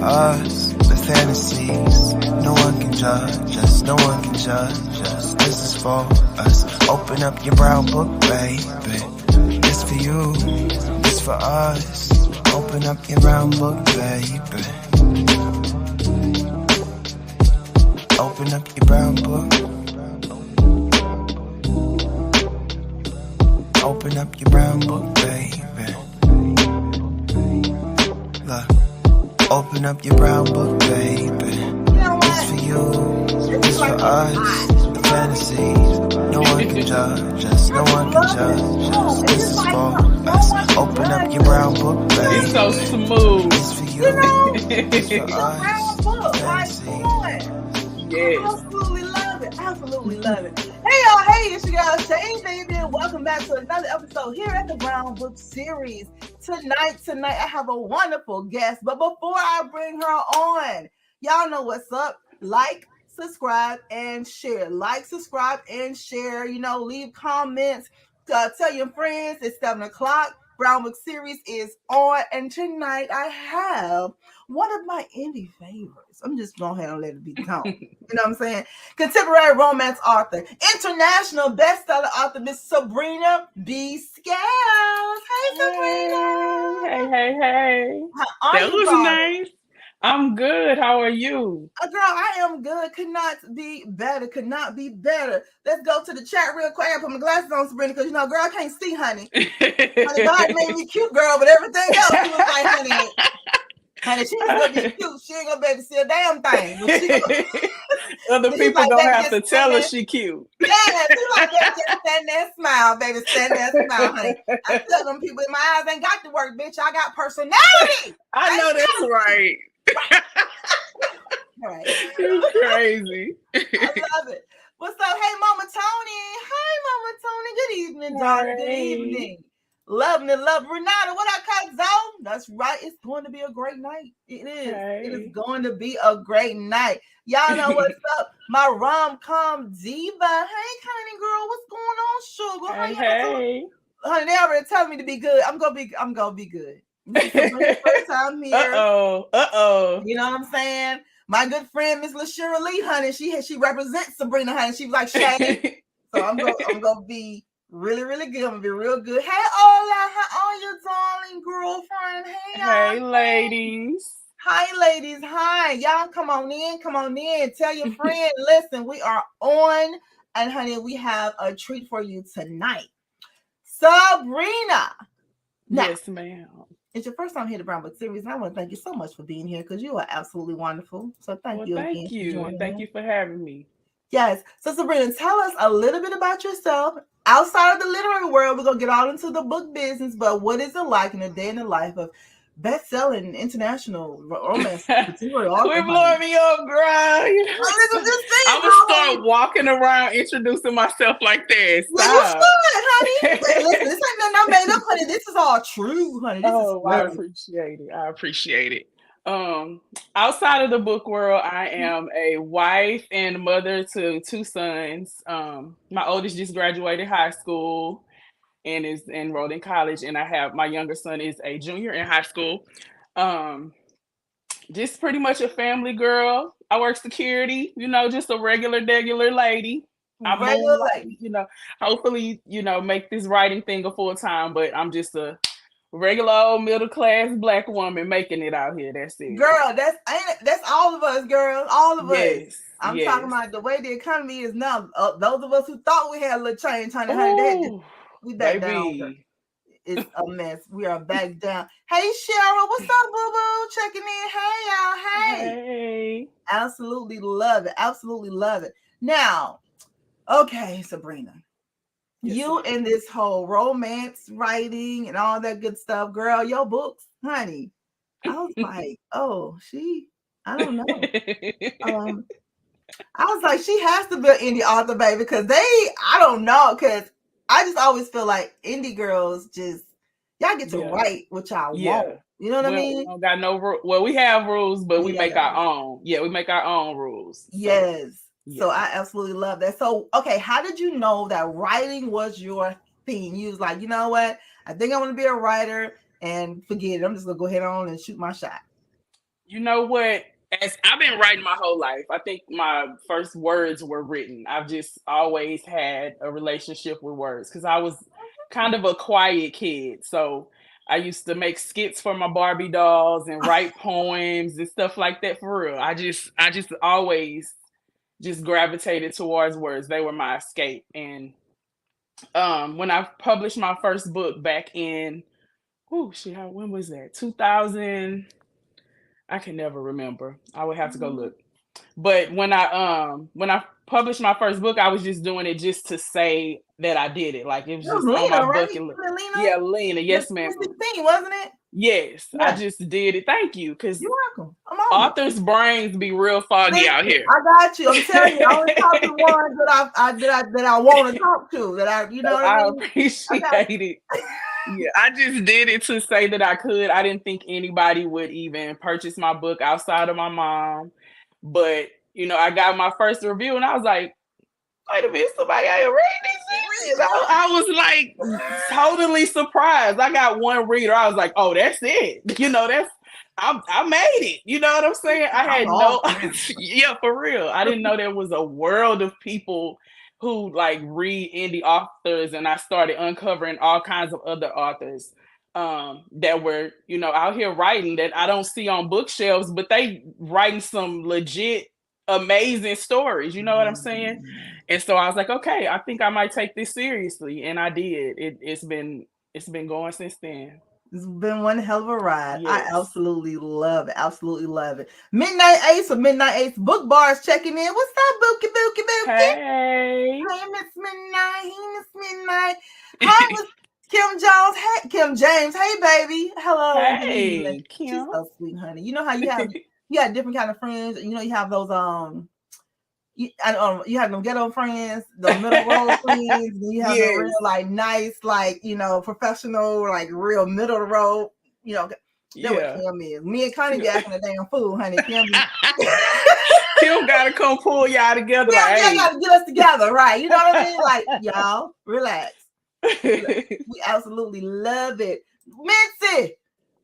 us, the fantasies. No one can judge us, no one can judge us. This is for us. Open up your brown book, baby. This for you, this for us. Open up your brown book, baby. Open up your brown book. Open up your brown book, baby. Look, open up your brown book, baby. This for you, this for us. The fantasies. No one can judge us. No one can judge us. This is for us. Open up your brown book, baby. It's so smooth. This for you, this for us. The fantasies. Yes. Absolutely love it. Absolutely love it. Hey y'all, hey, it's your girl Shay Baby, and welcome back to another episode here at the Brown Book Series. Tonight, I have a wonderful guest, but before I bring her on, y'all know what's up. Like, subscribe, and share. Like, subscribe, and share. You know, leave comments. Tell your friends. It's 7 o'clock. Brown Book Series is on, and tonight I have one of my indie favorites. I'm just going ahead and let it be known. You know what I'm saying? Contemporary romance author, international bestseller author, Miss Sabrina B. Scales. Hey, Sabrina. Hey. How are That you, was darling? nice. I'm good. How are you? Girl, I am good. Could not be better. Let's go to the chat real quick. I put my glasses on, Sabrina, because, you know, girl, I can't see, honey. Honey, God made me cute, girl, but everything else, she was like, honey, she's gonna be cute. She ain't gonna be able to see a damn thing. Other people like, gonna have to tell her she cute. Yeah, she's like, just stand there, smile, baby. Stand there, smile, honey. I tell them people, my eyes ain't got to work, bitch. I got personality. I know that's right. All right. It's crazy. I love it. What's up? Hey, Mama Tony. Hi, Mama Tony. Good evening, darling. Good evening. Love Renata. What up, Cut Zone? That's right. It's going to be a great night. It is. Hey. It is going to be a great night. Y'all know what's up. My rom-com diva. Hey, honey girl. What's going on, sugar? Hey. Honey, they already telling me to be good. I'm gonna be good. This is my first time here. Uh-oh. You know what I'm saying? My good friend, Miss LaShira Lee, honey, she represents Sabrina, honey. She was like, Shay. So I'm gonna be really, really good. I'm gonna be real good. Hey, Ola, how are you, darling girlfriend? Hey, y'all. Hey, ladies. Hi, ladies. Hi. Y'all come on in. Tell your friend, listen, we are on. And honey, we have a treat for you tonight. Sabrina. Now, Yes, ma'am. it's your first time here at the Brown Book Series, and I want to thank you so much for being here because you are absolutely wonderful. So thank you again. Thank you. Thank you for having me. Yes. So Sabrina, tell us a little bit about yourself. Outside of the literary world, we're going to get all into the book business, but what is it like in a day in the life of best-selling international romance? Quit blowing me up, girl. I'm going to start walking around introducing myself like that. Well, you should, honey. Listen, this ain't nothing I made up, honey. This is all true, honey. I appreciate it. Outside of the book world, I am a wife and mother to 2 sons. My oldest just graduated high school and is enrolled in college, and I have my younger son is a junior in high school. Just pretty much a family girl. I work security, just a regular lady. I'm regular lady, hopefully, make this writing thing a full time, but I'm just a regular old middle class Black woman making it out here. That's it, girl. That's all of us, girl. All of us. I'm talking about the way the economy is now. Those of us who thought we had a little change, honey, we back down. It's a mess. We are back down. Hey, Cheryl, what's up, boo boo? Checking in. Hey, y'all. Hey. Absolutely love it. Now, okay, Sabrina. Yes, you in this whole romance writing and all that good stuff, girl, your books, honey. I was like, I don't know. I was like, she has to be an indie author, baby, because I don't know, because I just always feel like indie girls y'all get to write what y'all want. You know what I mean? We don't got no rules. Well, we have rules, but we make our own. Yeah, we make our own rules. So. Yes. So I absolutely love that. So, okay, how did you know that writing was your thing? You was like, you know what? I think I want to be a writer, and forget it. I'm just going to go ahead on and shoot my shot. You know what? As I've been writing my whole life, I think my first words were written. I've just always had a relationship with words because I was kind of a quiet kid. So I used to make skits for my Barbie dolls and write poems and stuff like that for real. I just always just gravitated towards words. They were my escape. And when I published my first book back in when was that? 2000. I can never remember. I would have to go look. But when I published my first book, I was just doing it just to say that I did it. Like it was It was just on my Lena, right? bucket list. Lena? Yeah, Lena. Yes, ma'am. 2016, wasn't it? Yes, I Yeah. just did it. Thank you, because You're welcome. I'm on it. authors' brains be real foggy out here. I got you. I'm telling you, I only talk to the ones that I want to talk to. That I, you know what I mean? Appreciate it. Yeah, I just did it to say that I could. I didn't think anybody would even purchase my book outside of my mom. But, I got my first review and I was like, wait a minute, somebody out here reading this? I was like totally surprised. I got one reader. I was like, oh, that's it. I made it. You know what I'm saying? I had yeah, for real. I didn't know there was a world of people who like read indie authors, and I started uncovering all kinds of other authors that were, out here writing that I don't see on bookshelves, but they writing some legit amazing stories. You know what I'm saying? And so I was like, okay, I think I might take this seriously, and I did. It's been going since then. It's been one hell of a ride. Yes. I absolutely love it. Absolutely love it. Midnight Ace of Midnight Ace Book Bars checking in. What's up, Bookie Bookie Bookie? Hey. Hey, Miss Midnight. Hey, Miss Midnight. Hi, Miss Kim Jones. Hey, Kim James. Hey, baby. Hello. Hey, Kim. She's so sweet, honey. You know how you have different kind of friends. You have those you have them ghetto friends, the middle road friends, and you have the real like nice, like professional, like real middle road. That's what Kim is. Me and Connie be acting a damn fool, honey. Kim gotta come pull y'all together. Yeah, gotta get us together, right? You know what I mean? Like, y'all, relax. We absolutely love it.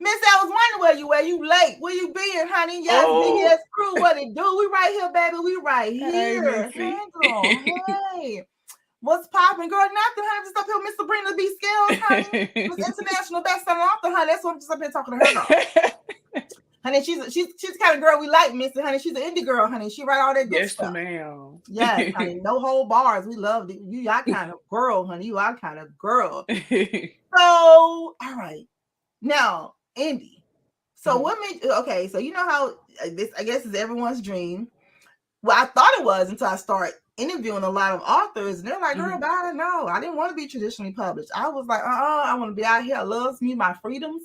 Missy, I was wondering where you late. Where you been, honey? Y'all big ass crew, what it do? We right here, baby. We right here. Hey, girl. Hey. What's popping, girl? Nothing, honey. Just up here with Miss Sabrina B. Scales, honey. Miss International Bestselling author, honey. That's what I'm just up here talking to her about. Honey, she's the kind of girl we like, Missy, honey. She's an indie girl, honey. She write all that good stuff. Yes, ma'am. Yes, honey. No whole bars. We love it. You our kind of girl, honey. You our kind of girl. So, all right. Now, indie. So what made okay? So you know how this, I guess, is everyone's dream. Well, I thought it was until I started interviewing a lot of authors, and they're like, "Girl, I didn't want to be traditionally published. I was like, I want to be out here. I loves me my freedoms.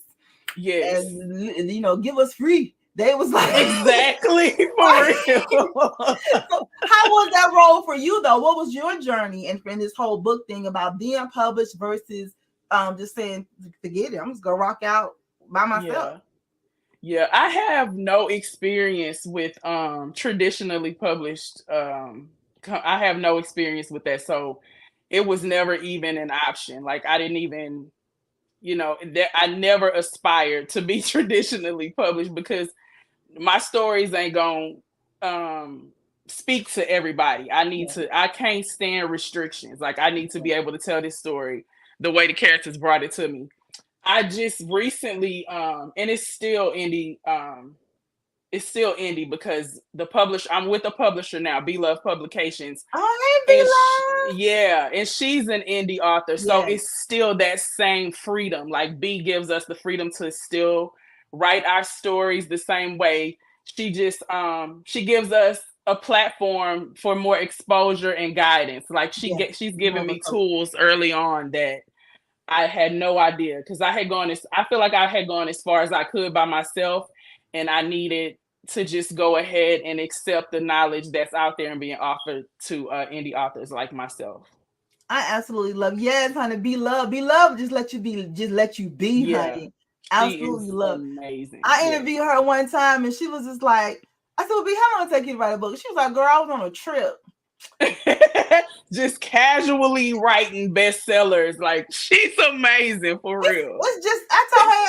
Yes, and give us free." They was like, exactly, for real. So how was that role for you though? What was your journey in this whole book thing about being published versus just saying, forget it, I'm just gonna rock out by myself? Yeah, I have no experience with traditionally published. I have no experience with that, so it was never even an option. Like I didn't even, I never aspired to be traditionally published because my stories ain't gonna speak to everybody. I can't stand restrictions. Like I need to be able to tell this story the way the characters brought it to me. I just recently, and it's still indie. It's still indie because I'm with a publisher now, Be Love Publications. Oh, hey, Be Love. Yeah, and she's an indie author, so it's still that same freedom. Like B gives us the freedom to still write our stories the same way. She just she gives us a platform for more exposure and guidance. Like she's given me tools early on that I had no idea, because I feel like I had gone as far as I could by myself, and I needed to just go ahead and accept the knowledge that's out there and being offered to indie authors like myself. I absolutely love. Yes, honey. Be Love. Just let you be, honey. Absolutely love. Amazing. I interviewed her one time, and she was just like, I said, well, B, how long did it take you to write a book? She was like, girl, I was on a trip. Just casually writing bestsellers. Like, she's amazing, for real. It's just, I told her,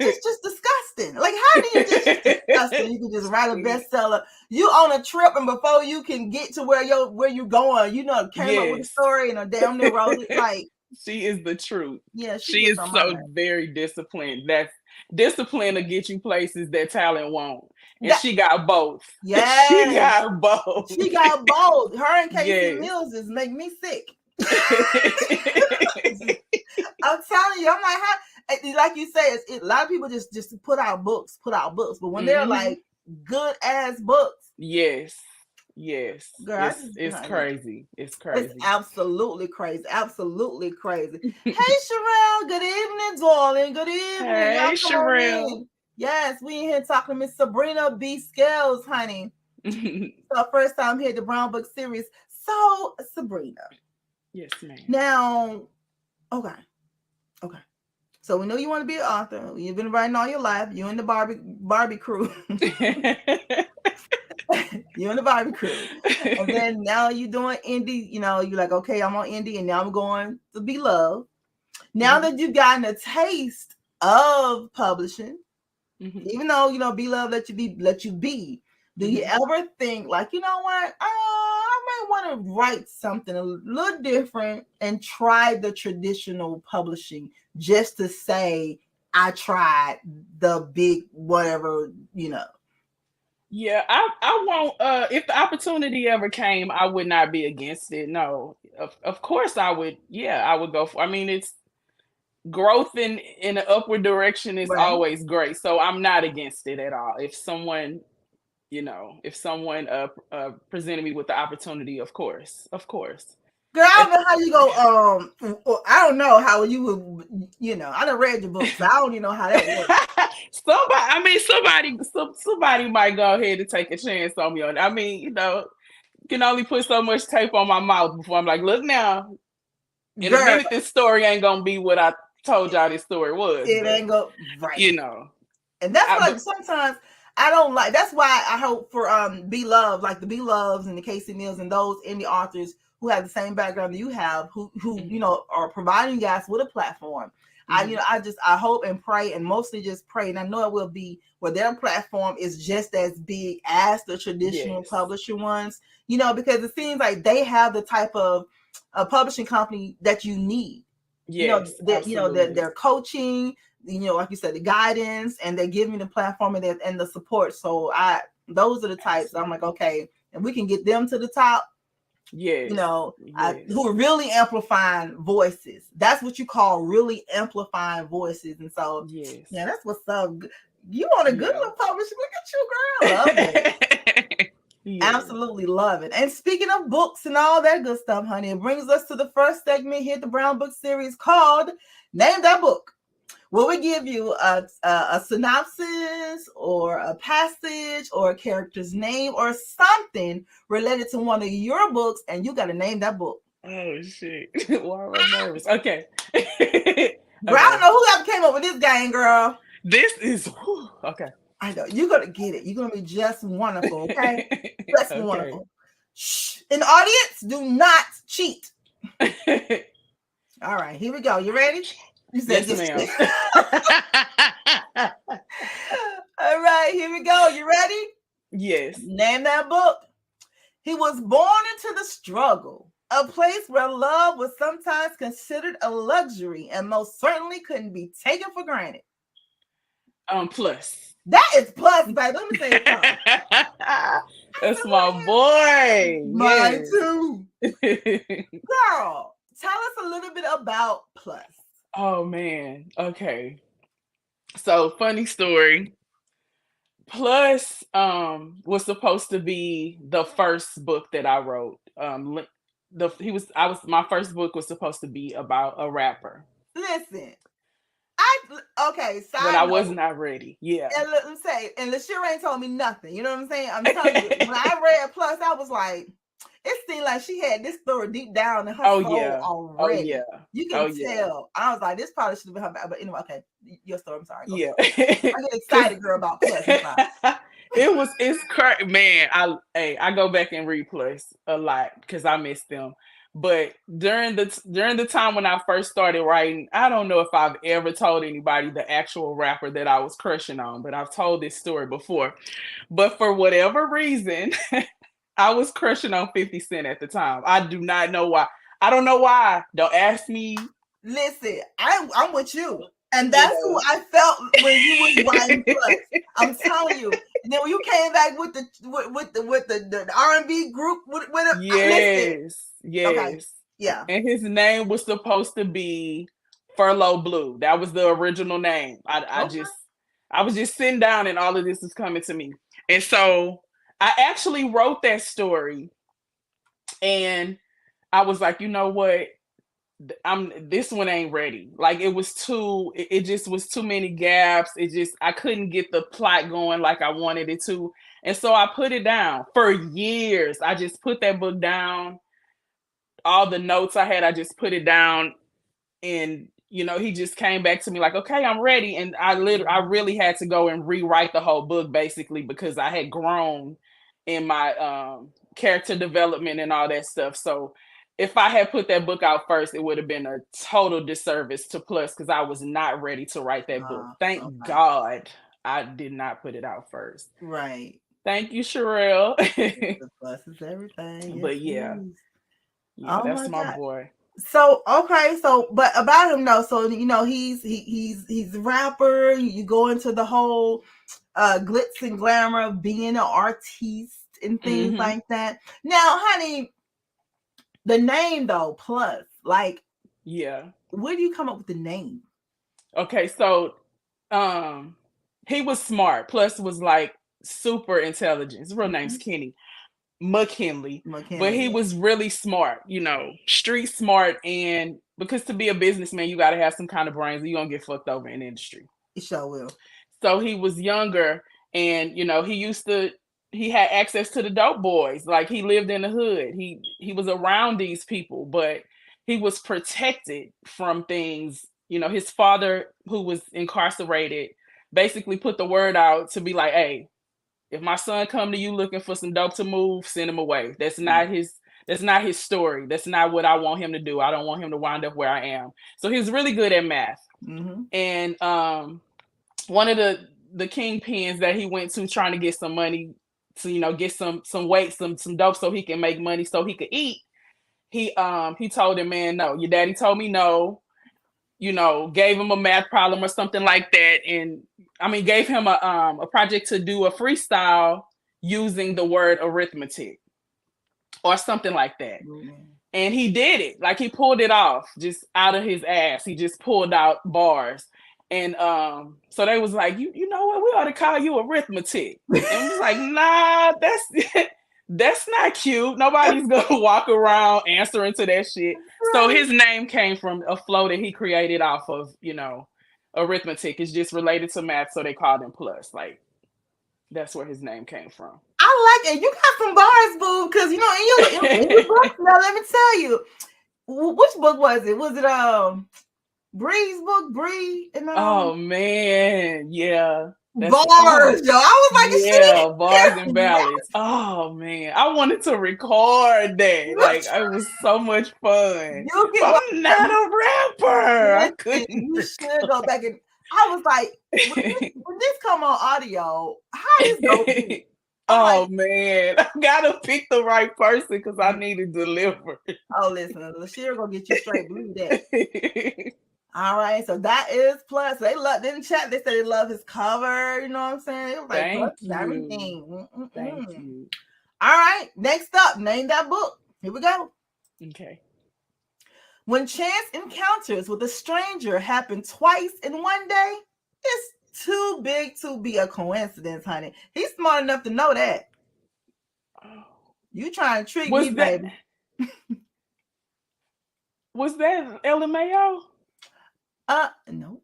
it's just disgusting. Like, how do you just disgusting? you can just write a bestseller. You on a trip, and before you can get to where you going, you know, came up with a story and a damn near wrote it. Like, she is the truth. Yeah, she is so very disciplined. That's discipline to get you places that talent won't. And she got both. Yeah, she got both. She got both. Her and Casey Mills just make me sick. I'm telling you, I'm like, how? Like you say, a lot of people just put out books, but when they're like good ass books, yes, girl, it's crazy. It's crazy. It's absolutely crazy. Hey, Sherelle, good evening, darling. Good evening. Hey, Sherelle. Yes, we in here talking to Miss Sabrina B. Scales, honey. So first time here at the Brown Book Series. So, Sabrina. Yes, ma'am. Now, okay. So we know you want to be an author. You've been writing all your life. You and the Barbie crew. You and the Barbie crew. And then now you're doing indie. You know, you're like, okay, I'm on indie, and now I'm going to Be Love. Now that you've gotten a taste of publishing, even though, you know, Be Love let you be. Do you ever think, like, you know what? I might want to write something a little different and try the traditional publishing just to say I tried the big whatever, you know. Yeah, I won't. If the opportunity ever came, I would not be against it. No, of course I would. Yeah, I would go for. I mean, it's growth in an upward direction is always great. So I'm not against it at all. If someone presented me with the opportunity, of course. Girl, I don't know how you go. I don't know how you would. You know, I done read your book, so I don't even know how that works. Somebody might go ahead and take a chance on me. I mean, you know, you can only put so much tape on my mouth before I'm like, look now. In a minute, this story ain't gonna be what I told y'all this story was. It ain't go right. You know, and that's sometimes. I don't like. That's why I hope for Be Love, like the Be Loves and the Casey Mills and those indie authors who have the same background that you have, who you know are providing you guys with a platform. I hope and pray, and mostly just pray, and I know it will be where their platform is just as big as the traditional publisher ones. You know, because it seems like they have the type of publishing company that you need. Yes, you know, they're coaching. You know, like you said, the guidance, and they give me the platform and the support. So those are the types I'm like, okay, and we can get them to the top. Yes. You know, who are really amplifying voices. That's what you call really amplifying voices. And so, yeah, that's what's up. You want a good little publisher? Look at you, girl. Love it. Absolutely love it. And speaking of books and all that good stuff, honey, it brings us to the first segment here at the Brown Book Series called Name That Book. Will we give you a synopsis or a passage or a character's name or something related to one of your books, and you got to name that book? Oh, shit. Why am I nervous? Okay. Girl, I don't know who ever came up with this game, girl. This is... Okay. I know. You're going to get it. You're going to be just wonderful, okay? Just wonderful. Shh. In the audience, do not cheat. All right, here we go. You ready? You said yes, ma'am. All right, here we go. You ready? Yes. Name that book. He was born into the struggle, a place where love was sometimes considered a luxury and most certainly couldn't be taken for granted. Plus. That is plus, baby. Let me say it. That's my boy. Mine too. Girl, tell us a little bit about Plus. Oh man. Okay. So funny story. Plus was supposed to be the first book that I wrote. My first book was supposed to be about a rapper. Listen. But I was not ready. Yeah. And let me say, and LaShira ain't told me nothing. You know what I'm saying? I'm telling you, when I read Plus, I was like, it seemed like she had this story deep down in her soul already. Oh, yeah. You can tell. I was like, this probably should have been her back. But anyway, okay. Your story, I'm sorry. Yeah. I get excited, girl, about Plus. It's crazy. Man, I go back and read Plus a lot because I miss them. But during the time when I first started writing, I don't know if I've ever told anybody the actual rapper that I was crushing on, but I've told this story before. But for whatever reason, I was crushing on 50 Cent at the time. I do not know why. I don't know why. Don't ask me. Listen, I'm with you. And that's who I felt when you was writing Plus. I'm telling you. And then when you came back with the R&B group with it, yes. Okay. Yeah. And his name was supposed to be Furlough Blue. That was the original name. I was just sitting down and all of this was coming to me. And so I actually wrote that story and I was like, you know what? This one ain't ready. Like it just was too many gaps. I couldn't get the plot going like I wanted it to. And so I put it down for years. I just put that book down. All the notes I had, I just put it down. And, he just came back to me like, okay, I'm ready. And I really had to go and rewrite the whole book basically because I had grown in my character development and all that stuff. So if I had put that book out first, it would have been a total disservice to Plus because I was not ready to write that book. Thank God I did not put it out first. Right. Thank you, Sherelle. Plus is everything. But yes, yeah, that's my boy. So okay, but about him though, so he's a rapper. You go into the whole glitz and glamour of being an artiste and things like that. Now, honey, the name though, Plus, like, yeah, where do you come up with the name? Okay, so he was smart. Plus was like super intelligent. His real name's Kenny McKinley, but he was really smart, street smart. And because to be a businessman, you got to have some kind of brains. You're gonna get fucked over in the industry. It sure will. So he was younger, and he had access to the dope boys. Like he lived in the hood. He was around these people, but he was protected from things. His father, who was incarcerated, basically put the word out to be like, hey, if my son come to you looking for some dope to move, send him away. That's not his story. That's not what I want him to do. I don't want him to wind up where I am. So he was really good at math. And one of the kingpins that he went to trying to get some money to, get some weight, some dope so he can make money so he could eat. He told him, man, no, your daddy told me no, gave him a math problem or something like that. And gave him a project to do a freestyle using the word arithmetic or something like that. And he did it. Like he pulled it off just out of his ass. He just pulled out bars. And so they was like, you know what? We ought to call you arithmetic. And we was like, nah, that's not cute. Nobody's gonna walk around answering to that shit. Right. So his name came from a flow that he created off of, arithmetic. It's just related to math, so they called him Plus. Like that's where his name came from. I like it. You got some bars, boo, because in your book. Now let me tell you, which book was it? Was it Bree's book, Bree? Oh man, yeah. Bars, yo. I was like, bars and ballads. Oh man, I wanted to record that. Like it was so much fun. I'm not a rapper. I couldn't. You should go back and. I was like, when this come on audio, how is it? Oh man, I gotta pick the right person because I need to deliver. Oh, listen, LaShira gonna get you straight. Believe that. All right, so that is Plus. They love in the chat. They said they love his cover. You know what I'm saying? It was like Thank you. Everything. Thank you. All right, next up, name that book. Here we go. Okay. When chance encounters with a stranger happen twice in one day, it's too big to be a coincidence, honey. He's smart enough to know that. You trying to trick me, baby? Was that LMAO? No.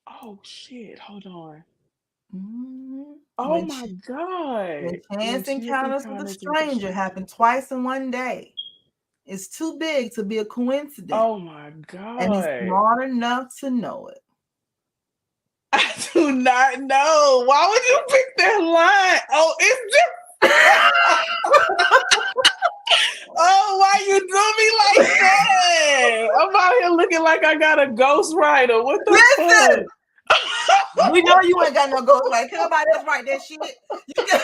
Oh shit! Hold on. Oh my God! When chance encounters with a stranger happen twice in one day, it's too big to be a coincidence. Oh my God! And he's smart enough to know it. I do not know. Why would you pick that line? Oh, it's just. Oh, why you do me like looking like I got a ghostwriter. What the Listen, fuck? we know you ain't got no ghostwriter. Can nobody else write that shit? You can...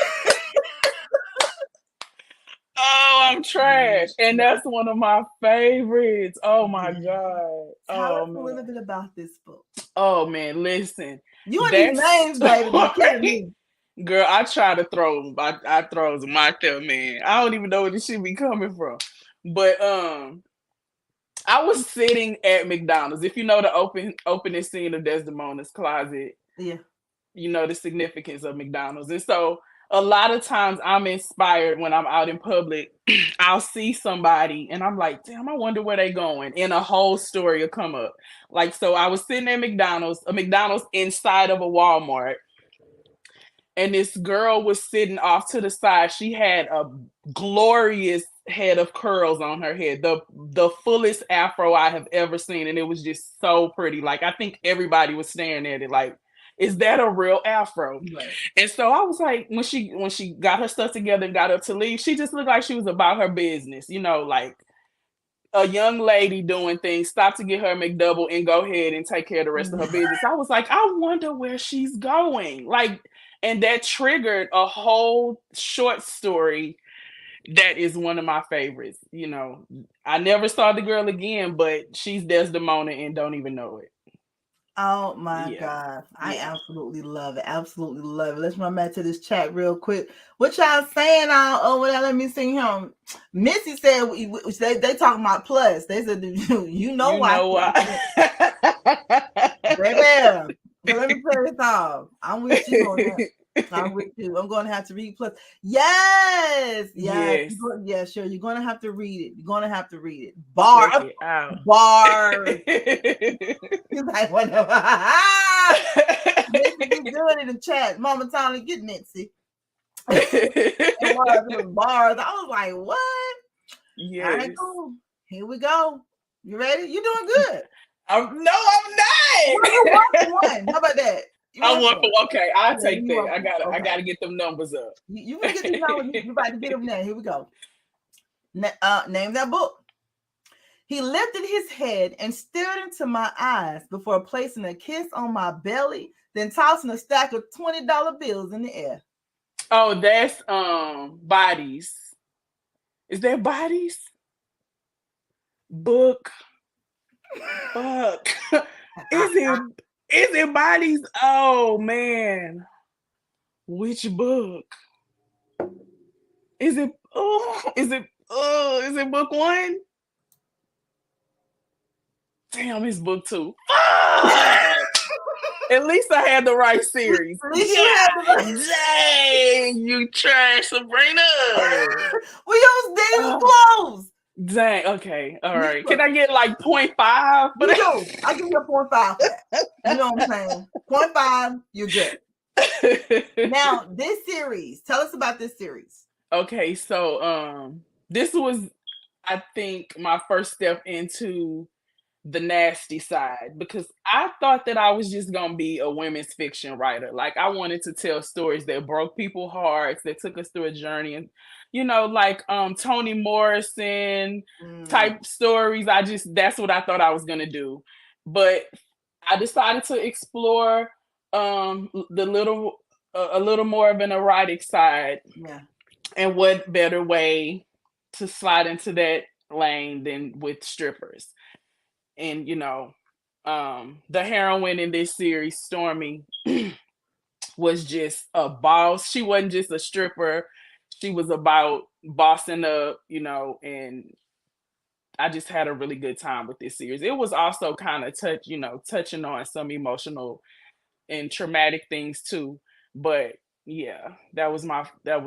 Oh, I'm trash. And that's one of my favorites. Oh my God. Tell Oh us a man. little bit about this book. Oh man, listen. You and these names, baby, be killing me. Girl, I try to throw them. I throw them out there, man. I don't even know where this shit be coming from. But I was sitting at McDonald's. If you know the opening scene of Desdemona's Closet, Yeah, you know the significance of McDonald's. And so a lot of times I'm inspired when I'm out in public. I'll see somebody and I'm like, damn, I wonder where they going. And a whole story will come up. Like, so I was sitting at McDonald's, a McDonald's inside of a Walmart. And this girl was sitting off to the side. She had a glorious head of curls on her head, the fullest afro I have ever seen, and it was just so pretty. Like, I think everybody was staring at it like, is that a real afro? right. And so I was like, when she got her stuff together and got up to leave, she just looked like she was about her business, you know, like a young lady doing things, stop to get her McDouble and go ahead and take care of the rest of her business. I was like, I wonder where she's going. Like, and that triggered a whole short story that is one of my favorites. You know, I never saw the girl again, but she's Desdemona and don't even know it. Oh my God. I absolutely love it. Absolutely love it. Let's run back to this chat real quick. What y'all saying all over there? Let me see him. Missy said they talking about plus. They said you know why. Baby, but let me play this off. I'm with you on that. I'm with you. I'm going to have to read plus. Yes. Yes. Yeah, sure. You're going to have to read it. You're going to have to read it. Bar. He's like, whatever. Mitzi be doing it in chat. Mama Tony, get Mitzi. Bars. I was like, what? Yes. All right, cool. Here we go. You ready? You're doing good. No, I'm not. Well, you won one. How about that? I won for okay. I'll take that. I gotta get them numbers up. You can get these numbers. You're about to get them now. Here we go. Name that book. He lifted his head and stared into my eyes before placing a kiss on my belly, then tossing a stack of $20 bills in the air. Oh, that's Bodies. Is that Bodies? Book. Fuck. Is it Bodies? Oh man. Which book? Is it book one? Damn, it's book two. At least I had the right series. Dang, you trash, Sabrina. We use these clothes. Dang, okay, all right. Can I get like 0.5? But I give you a 0.5 for that. You know what I'm saying? 0.5, you're good. Now, this series, tell us about this series. Okay, so this was, I think, my first step into the nasty side, because I thought that I was just gonna be a women's fiction writer. Like, I wanted to tell stories that broke people's hearts, that took us through a journey, and you know, like Toni Morrison type stories. That's what I thought I was gonna do. But I decided to explore a little more of an erotic side. Yeah. And what better way to slide into that lane than with strippers? And you know, the heroine in this series, Stormy, was just a boss. She wasn't just a stripper. She was about bossing up, you know, and I just had a really good time with this series. It was also kind of touching on some emotional and traumatic things too. But yeah, that was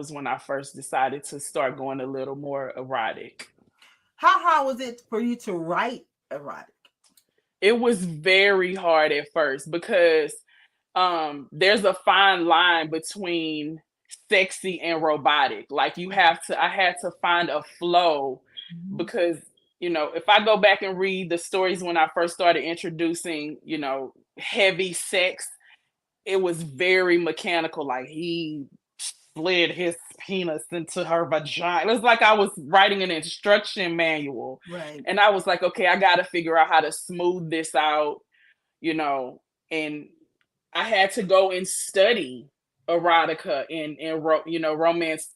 when I first decided to start going a little more erotic. How hard was it for you to write erotic? It was very hard at first because there's a fine line between sexy and robotic. Like I had to find a flow, because, you know, if I go back and read the stories when I first started introducing, you know, heavy sex, it was very mechanical. Like, he slid his penis into her vagina. It was like I was writing an instruction manual. Right. And I was like, okay, I got to figure out how to smooth this out, you know, and I had to go and study erotica and romance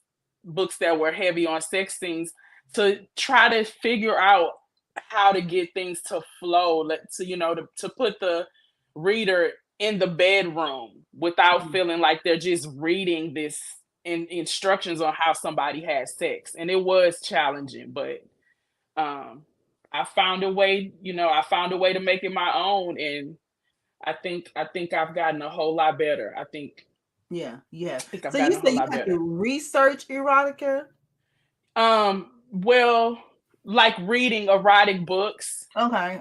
books that were heavy on sex scenes to try to figure out how to get things to flow, to put the reader in the bedroom without feeling like they're just reading this instructions on how somebody has sex. And it was challenging, but I found a way, to make it my own, and I think I've gotten a whole lot better. Yeah. I think I've So you gotten a whole say you lot have better. to research erotica? Well, like reading erotic books, Okay.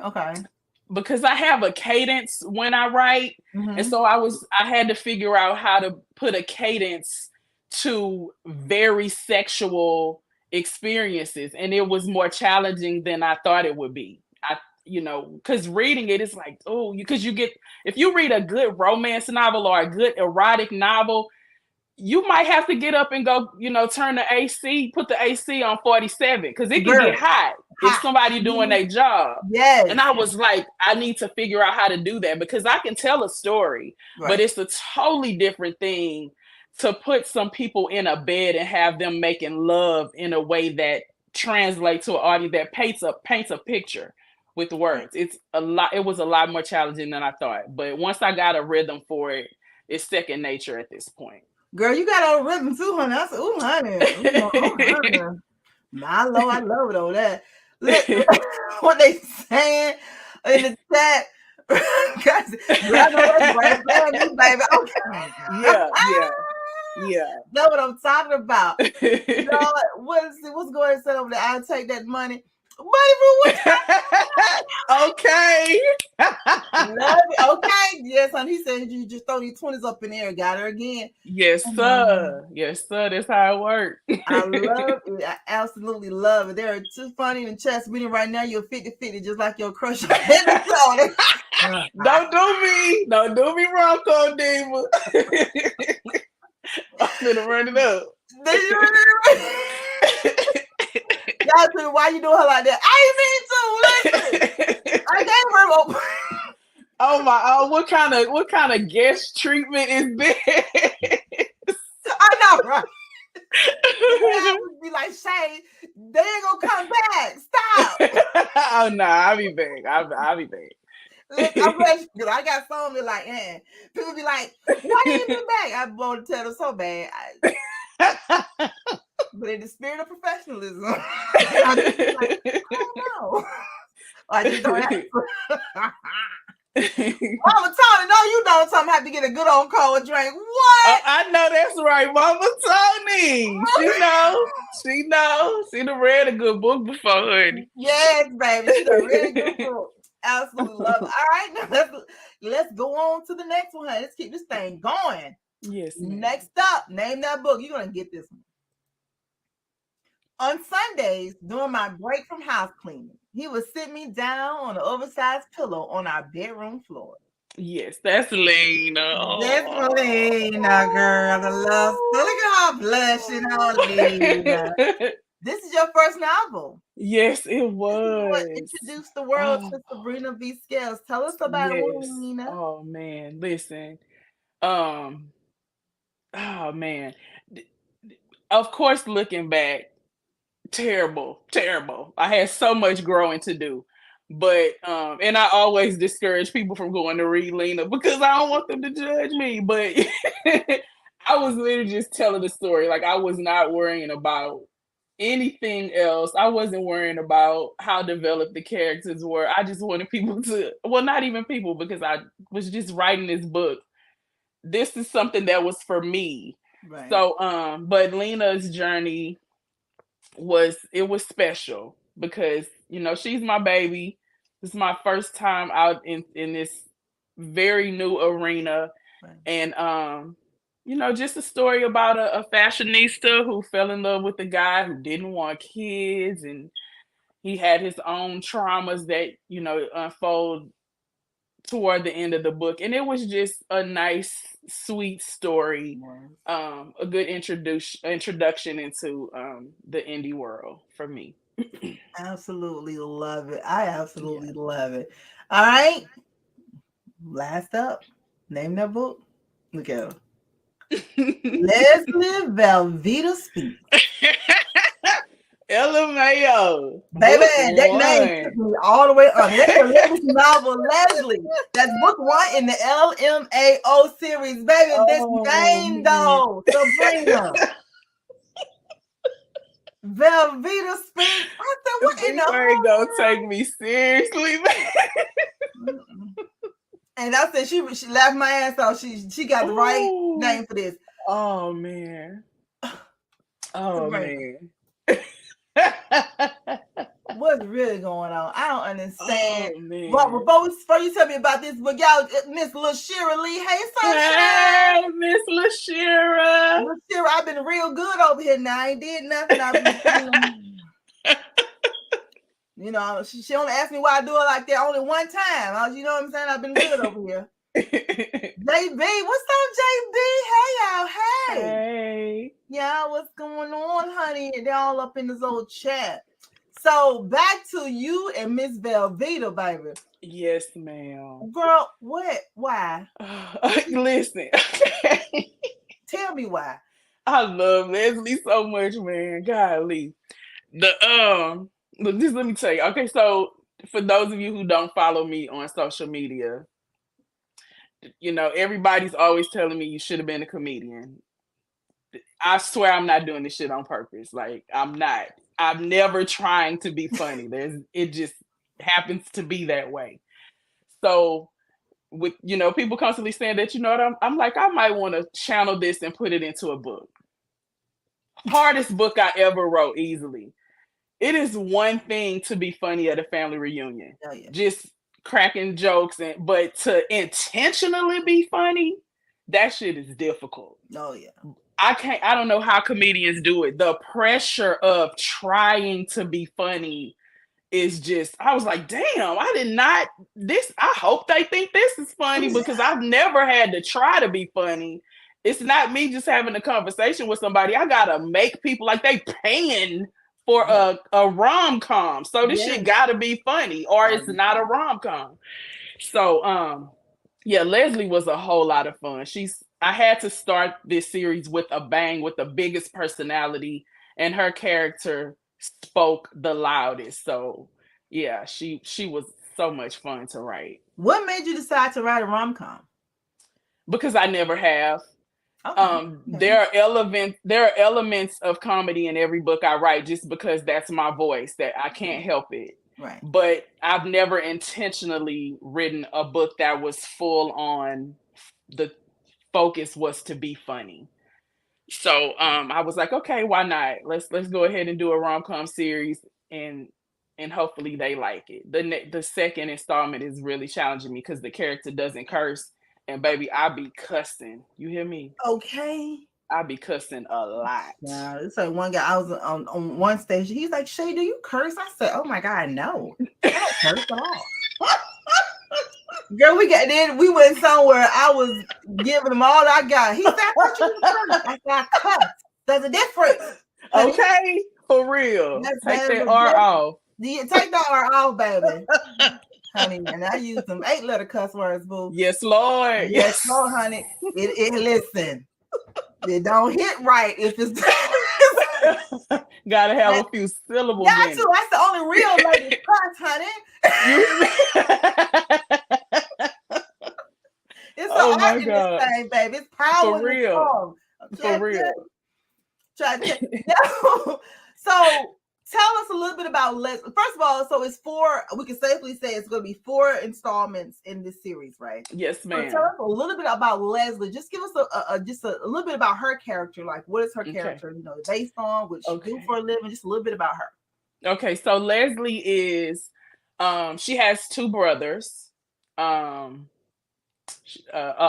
because I have a cadence when I write, and so I had to figure out how to put a cadence to very sexual experiences, and it was more challenging than I thought it would be. Because reading it is like, because if you read a good romance novel or a good erotic novel, you might have to get up and go, turn the AC, put the AC on 47, because it can get hot if somebody doing their job. Yes. And I was like, I need to figure out how to do that, because I can tell a story, but it's a totally different thing to put some people in a bed and have them making love in a way that translates to an audience, that paints a picture with words. It was a lot more challenging than I thought. But once I got a rhythm for it, it's second nature at this point. Girl, you got a rhythm too, honey. I said, honey. My Lord, I love it over that. Look, what they saying in the chat. Baby. Okay. Yeah. Know what I'm talking about. What's going to say over there? I'll take that money. Okay. Love it. Okay. Yes, honey. He said you just throw these 20s up in the air. Got her again. Yes, sir. Yes, sir. That's how it works. I love it. I absolutely love it. They're too funny in the chat meeting right now. You're 50-50, just like your crush. Don't do me wrong, Cole Diva. I'm gonna run it up. Y'all, why you doing her like that? I ain't mean to. I gave her Oh, what kind of guest treatment is this? I know, right? Would be like, Shay, they ain't gonna come back. Stop. Oh no, I'll be back. I'll be back. Look, I'm ready, because I got some be like, people be like, why you been back? I want to tell them so bad. But in the spirit of professionalism, I just be like, I don't know. I just don't have Mama Tony, no, you know something. Have to get a good old cold drink. What? I know that's right, Mama Tony. She knows. She done read a good book before, honey. Yes, baby. She done read a good book. Absolutely love it. All right, now let's go on to the next one, honey. Let's keep this thing going. Yes. Ma'am. Next up, name that book. You're gonna get this one. On Sundays, during my break from house cleaning, he would sit me down on an oversized pillow on our bedroom floor. Yes, that's Lena. That's Lena, girl. The love. Look at her blushing on Lena. This is your first novel. Yes, it was. Introduced the world to Sabrina V. Scales. Tell us about it, Lena. Oh man, listen. Oh man. Of course, looking back, terrible. I had so much growing to do. But and I always discourage people from going to read Lena because I don't want them to judge me. But I was literally just telling the story. Like, I was not worrying about anything else. I wasn't worrying about how developed the characters were. I just wanted people to, well, not even people, because I was just writing this book. This is something that was for me. Right. So but Lena's journey was special because, she's my baby. This is my first time out in this very new arena. Right. And just a story about a fashionista who fell in love with a guy who didn't want kids, and he had his own traumas that, unfold, toward the end of the book, and it was just a nice, sweet story, a good introduction into the indie world for me. Absolutely love it. I absolutely Yeah. love it. All right. Last up, name that book. Look at her. Leslie Velveeta Speaks. LMAO, Baby, book that name took one. me all the way up. That's the latest novel, Leslie. That's book one in the LMAO series. Baby, this Oh name man. though, Sabrina. Velveeta Speaks. I said, what in the You ain't gonna take whole me seriously, world? And I said she laughed my ass off. She got the right man. name for this. Oh man. Oh Sabrina. man. What's really going on? I don't understand. Oh man. Well, before you tell me about this, but y'all, Miss LaShira Lee, hey sunshine. Hey, Miss LaShira. LaShira, I've been real good over here now. I ain't did nothing. I've been, she only asked me why I do it like that only one time. You know what I'm saying? I've been good over here. JB, what's up, JB? Hey y'all, hey. Hey. Yeah, what's going on, honey? They're all up in this old chat. So back to you and Miss Velveeta, baby. Yes, ma'am. Girl, what? Why? Listen. Tell me why. I love Leslie so much, man. Golly. Look, just let me tell you. Okay, so for those of you who don't follow me on social media, everybody's always telling me you should have been a comedian. I swear I'm not doing this shit on purpose. Like, I'm not. I'm never trying to be funny. It just happens to be that way. So with people constantly saying that, what I'm like, I might want to channel this and put it into a book. Hardest book I ever wrote, easily. It is one thing to be funny at a family reunion. Oh, yeah. Just cracking jokes, but to intentionally be funny, that shit is difficult. Oh yeah. I don't know how comedians do it. The pressure of trying to be funny is just, I was like, damn, I hope they think this is funny, because I've never had to try to be funny. It's not me just having a conversation with somebody. I gotta make people like they paying for a rom-com. So this shit gotta be funny, or it's not a rom-com. So yeah, Leslie was a whole lot of fun. I had to start this series with a bang, with the biggest personality, and her character spoke the loudest. So yeah, she was so much fun to write. What made you decide to write a rom-com? Because I never have. Okay. There are elements of comedy in every book I write, just because that's my voice, that I can't help it. Right. But I've never intentionally written a book that was full on, the focus was to be funny. So I was like, okay, why not? Let's go ahead and do a rom-com series, and hopefully they like it. The second installment is really challenging me because the character doesn't curse, and baby, I be cussing. You hear me? Okay. I be cussing a lot. Yeah, it's like one guy, I was on one station. He's like, Shay, do you curse? I said, oh my God, no. I don't curse at all. Girl, we went somewhere. I was giving him all I got. He said, I thought you curse. I said, I cuss. There's a difference. Okay, for real. Take that R off. Yeah, take that R off, baby. Honey, and I use some 8-letter cuss words, boo. Yes, Lord. Yes, Lord, honey. Listen. It don't hit right if it's gotta have a few syllables. Got to. That's the only real lady cuss, honey. It's an art in this thing, baby. It's power. For real. For real. So tell us a little bit about Leslie. First of all, so it's 4. We can safely say it's going to be 4 installments in this series, right? Yes, ma'am. So tell us a little bit about Leslie. Just give us a little bit about her character. Like, what is her character? Based on what she do for a living. Just a little bit about her. Okay, so Leslie is, she has 2 brothers, an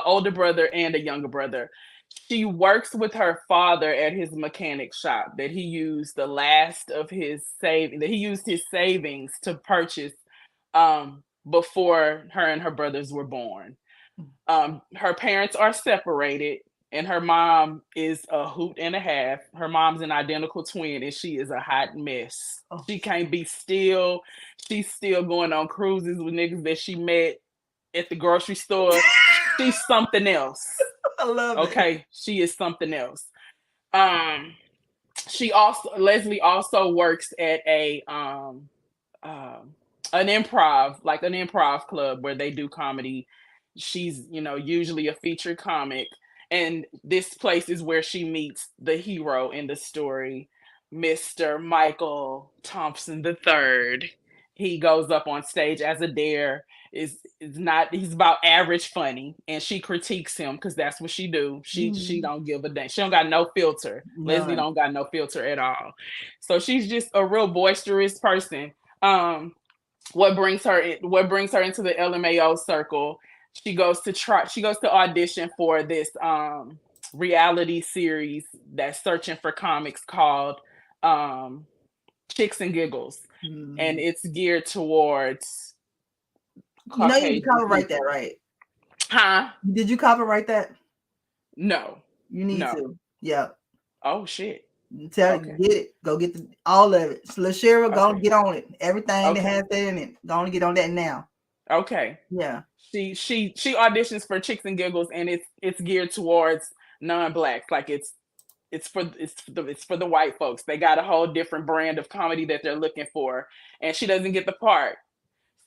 older brother and a younger brother. She works with her father at his mechanic shop that he used the last of his savings to purchase before her and her brothers were born. Her parents are separated, and her mom is a hoot and a half. Her mom's an identical twin, and she is a hot mess. Oh. She can't be still. She's still going on cruises with niggas that she met at the grocery store. She's something else. I love it. Okay, she is something else. Leslie also works at an improv club where they do comedy. She's, usually a featured comic. And this place is where she meets the hero in the story, Mr. Michael Thompson III. He goes up on stage as a dare. He's about average funny, and she critiques him because that's what she do. She don't give a damn. She don't got no filter. None. Leslie don't got no filter at all. So she's just a real boisterous person. What brings her into the LMAO circle? She goes to audition for this reality series that's searching for comics called Chicks and Giggles. And it's geared towards Caucasian you copyright that, right? Huh? Did you copyright that? No. You need to. Yeah. Oh shit. Get it. Go get all of it. So LaShera, go and get on it. Everything that has that in it. Go and get on that now. Okay. Yeah. She auditions for Chicks and Giggles, and it's geared towards non-blacks. Like it's for the white folks. They got a whole different brand of comedy that they're looking for, and she doesn't get the part.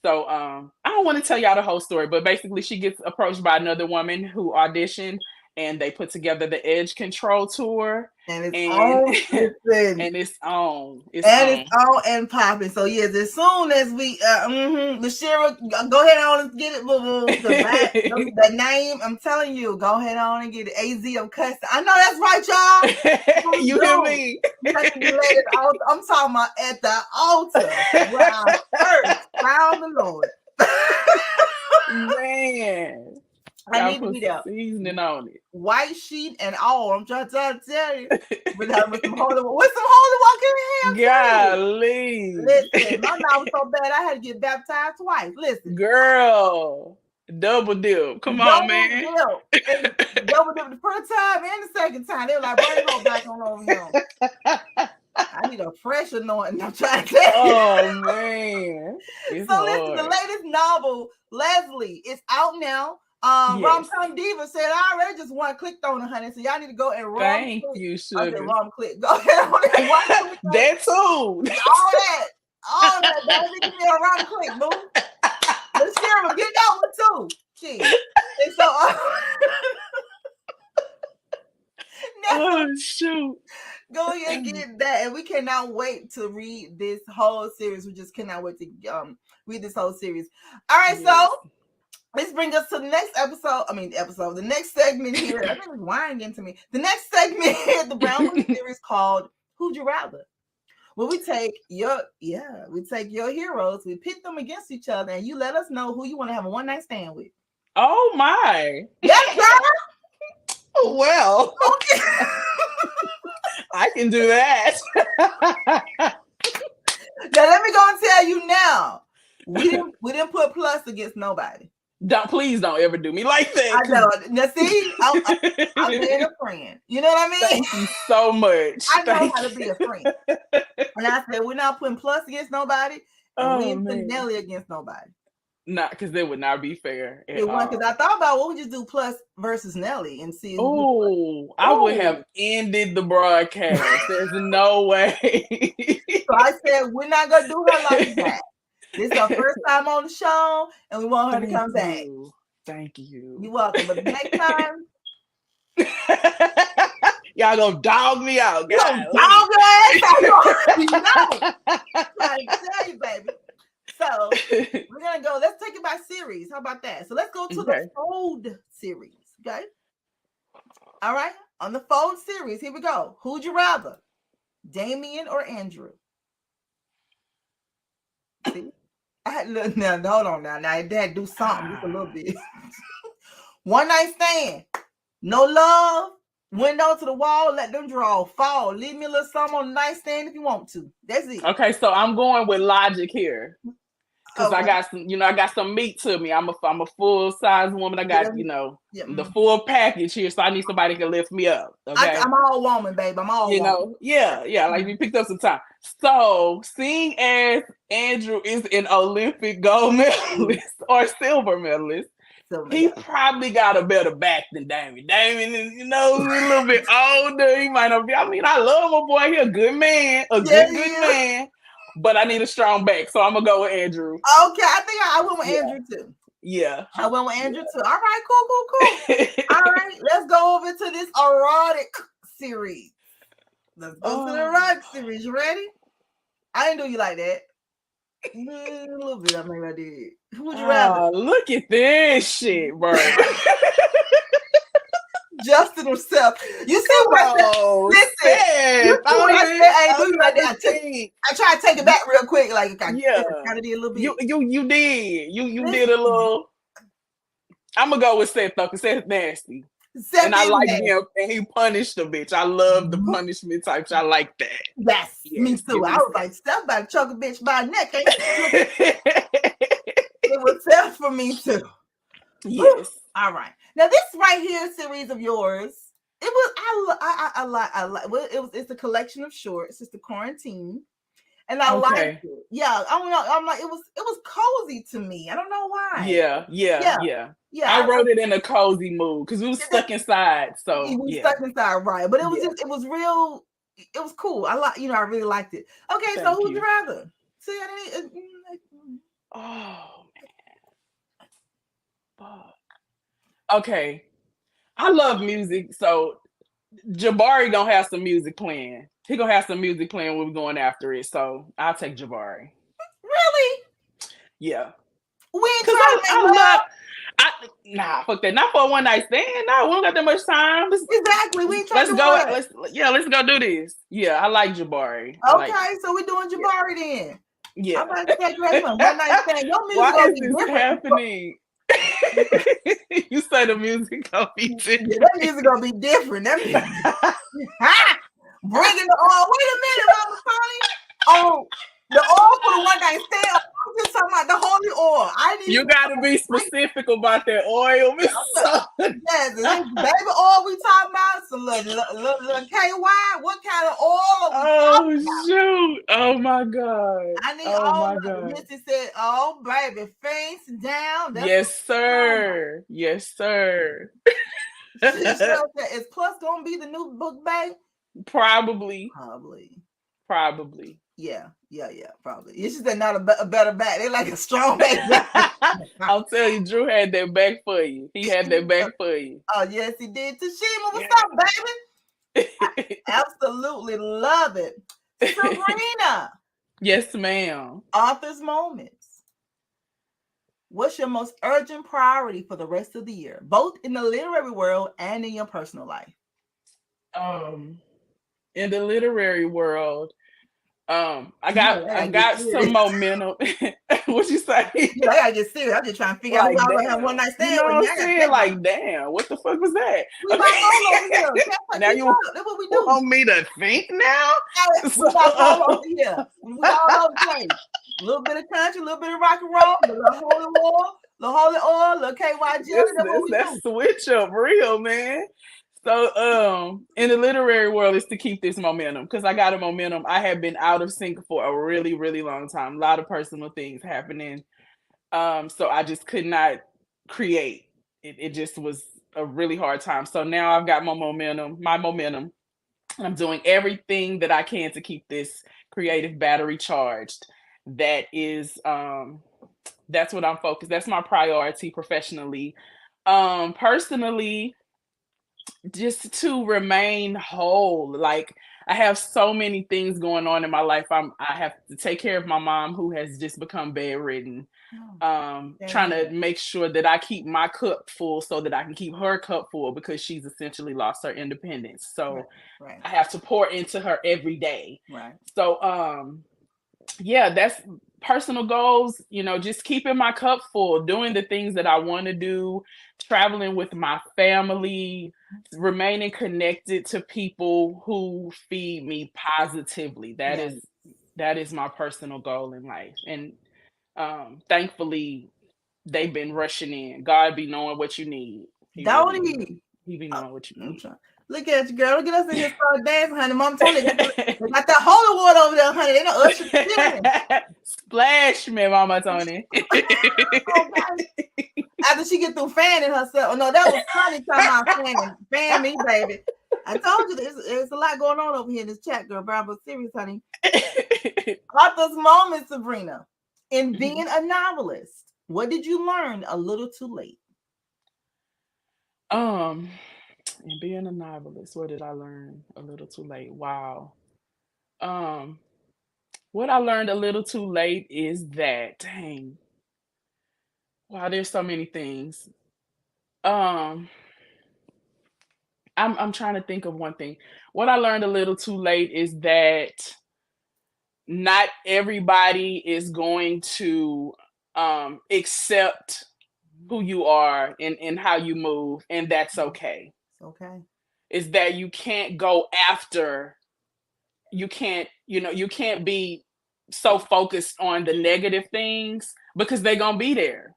So I don't want to tell y'all the whole story, but basically she gets approached by another woman who auditioned, and they put together the Edge Control tour. And it's on. It's on and popping. So yes, as soon as we LaShera, go ahead on and get it, boo. The name, I'm telling you, go ahead on and get it. AZ of cussing. I know that's right, y'all. You hear me? I'm talking about at the altar where I first found the Lord. Man. I need to be there. Seasoning on it. White sheet and all. I'm trying to tell you. With some holy walk in here. Golly. Listen, my mouth was so bad I had to get baptized twice. Listen. Girl. Double dip. Come on, man. Double dip the first time and the second time. They were like, bring it back on over here. I need a fresh anointing. I'm trying to tell you. Oh, man. Listen, the latest novel, Leslie, is out now. Rom-Com Diva said I already just clicked on it, honey. So y'all need to go and Thank you, sugar. I said click. Go ahead on it. That too. All that. Don't need to be a rom click, boo. Let's share them. Get that one too. Gee. And so oh shoot. Go ahead and get that. And we cannot wait to read this whole series. We just cannot wait to read this whole series. All right, so let's bring us to the next episode. The next segment here. I think it's wine into me. The next segment here at the Brown Book series called Who'd You Rather? Well, we take your heroes, we pit them against each other, and you let us know who you want to have a one-night stand with. Oh my. Yes, sir. Well. Okay. I can do that. Now let me go and tell you now. We didn't put plus against nobody. Please don't ever do me like that. I know. Now see, I'm being a friend. You know what I mean? Thank you so much. I know how to be a friend. And I said we're not putting plus against nobody, and we ain't putting Nelly against nobody. Not because that would not be fair. It won't, because I thought about what would you do plus versus Nelly and see. Oh, I would have ended the broadcast. There's no way. So I said we're not gonna do her like that. This is our first time on the show, and we want her to come back. Thank you. You're welcome. But the next time, y'all gonna dog me out. You gonna dog your ass out. You know. I tell you, baby. So we're gonna go. Let's take it by series. How about that? So let's go to the Fold series. Okay. All right. On the Fold series, here we go. Who'd you rather, Damien or Andrew? See, now hold on now. Now I had to do something just a little bit. One night stand, no love. Window to the wall, let them draw fall. Leave me a little something on the nightstand if you want to. That's it. Okay, so I'm going with logic here. Cause I got some, I got some meat to me. I'm a full size woman. I got, the full package here. So I need somebody who can lift me up. Okay. I'm all woman, babe. I'm all woman. Yeah. Like we picked up some time. So seeing as Andrew is an Olympic gold medalist or silver medalist, he probably got a better back than Damien. Damien is, a little bit older. He might not be. I mean, I love my boy. He's a good man, good man. But I need a strong back, so I'm gonna go with Andrew. Okay, I think I went with Andrew too. Yeah, I went with Andrew too. All right, cool. All right, let's go over to this erotic series. Let's go to the erotic series. You ready? I didn't do you like that. A little bit. I mean, I did. Who would you rather? Look at this shit, bro. Justin himself. You see what? Listen, you I tried to take it back real quick. Like, I kind of did a little bit. You did. You did a little. I'm gonna go with Seth though, because Seth nasty. And I like him, and he punished the bitch. I love the punishment types. I like that. Yes, me too. I was like, Steph about to choke a bitch by the neck. It was Seth for me too. Yes. All right. Now this right here series of yours, it was I like. Well, it's a collection of shorts. It's the quarantine, and I liked it. Yeah, I'm like it was cozy to me. I don't know why. Yeah. I wrote it in a cozy mood because we was stuck inside. So we stuck inside, right? But it was just it was real. It was cool. I really liked it. Okay, so who'd you rather? See, I didn't. Oh man. Fuck. Okay. I love music, so Jabari gonna have some music playing. He gonna have some music playing when we're going after it. So I'll take Jabari. Really? Yeah. We ain't trying Nah, fuck that. Not for a one night stand. No, we don't got that much time. Exactly. We ain't trying to go. Let's go do this. Yeah, I like Jabari. Okay, so we're doing Jabari then. Yeah. I'm about to take one night stand. Your music Why is this happening? You say the music gonna be different. Yeah, that music gonna be different. That music. Bringing the oil. Wait a minute, Mama Connie. Oh, the oil for the one night stand. I'm just talking about the holy oil. You gotta be specific about that oil, Miss. Yes, baby oil we talking about. Some little KY. What kind of oil? Oh shoot! Oh my god! I need all my god! Missy said, "Oh baby, face down." Yes, sir. Yes, sir. Is Plus gonna be the new book, babe? Probably. Yeah, probably. It's just not a better back. They like a strong back. I'll tell you, Drew had that back for you. He had that back for you. Oh, yes, he did. Tashima, what's up, baby? I absolutely love it. Sabrina. Yes, ma'am. Author's Moments. What's your most urgent priority for the rest of the year, both in the literary world and in your personal life? In the literary world, I got some momentum. What you say? Yeah, I gotta get serious. I'm just trying to figure out how to have one night stand. You know what I'm saying? Like, damn, what the fuck was that? Now you want me to think now? We all over here. We all over the place. A little bit of country, a little bit of rock and roll, a little holy oil, a little KY jelly. That switch up real, man. So, in the literary world, is to keep this momentum because I got a momentum. I have been out of sync for a really, really long time. A lot of personal things happening. So I just could not create. It just was a really hard time. So now I've got my momentum. And I'm doing everything that I can to keep this creative battery charged. That is, that's what I'm focused. That's my priority professionally. Personally, just to remain whole. Like, I have so many things going on in my life. I have to take care of my mom, who has just become bedridden. Trying to make sure that I keep my cup full so that I can keep her cup full, because she's essentially lost her independence. So right. I have to pour into her every day. Right. So yeah, that's personal goals, just keeping my cup full, doing the things that I want to do, traveling with my family, remaining connected to people who feed me positively. That is my personal goal in life. And Thankfully, they've been rushing in. God be knowing what you need. He Don't really do. he? He be knowing what you I'm need. trying. Look at you, girl. Look at us in here start dancing, honey. Mom Tony they got that holy water over there, honey. They don't usher in. Splash me, Mama Tony. Oh, after she get through fanning herself. Oh no, that was Connie talking about fanning. Fan me, baby. I told you there's a lot going on over here in this chat, girl. But serious, honey. Arthur's moment, Sabrina. In being a novelist, what did you learn a little too late? And being a novelist, what did I learn a little too late? Wow. What I learned a little too late is that, dang, wow, there's so many things. Um, I'm trying to think of one thing. What I learned a little too late is that not everybody is going to accept who you are and how you move, and that's okay. Okay. Is that you can't go after, you can't be so focused on the negative things because they're gonna be there.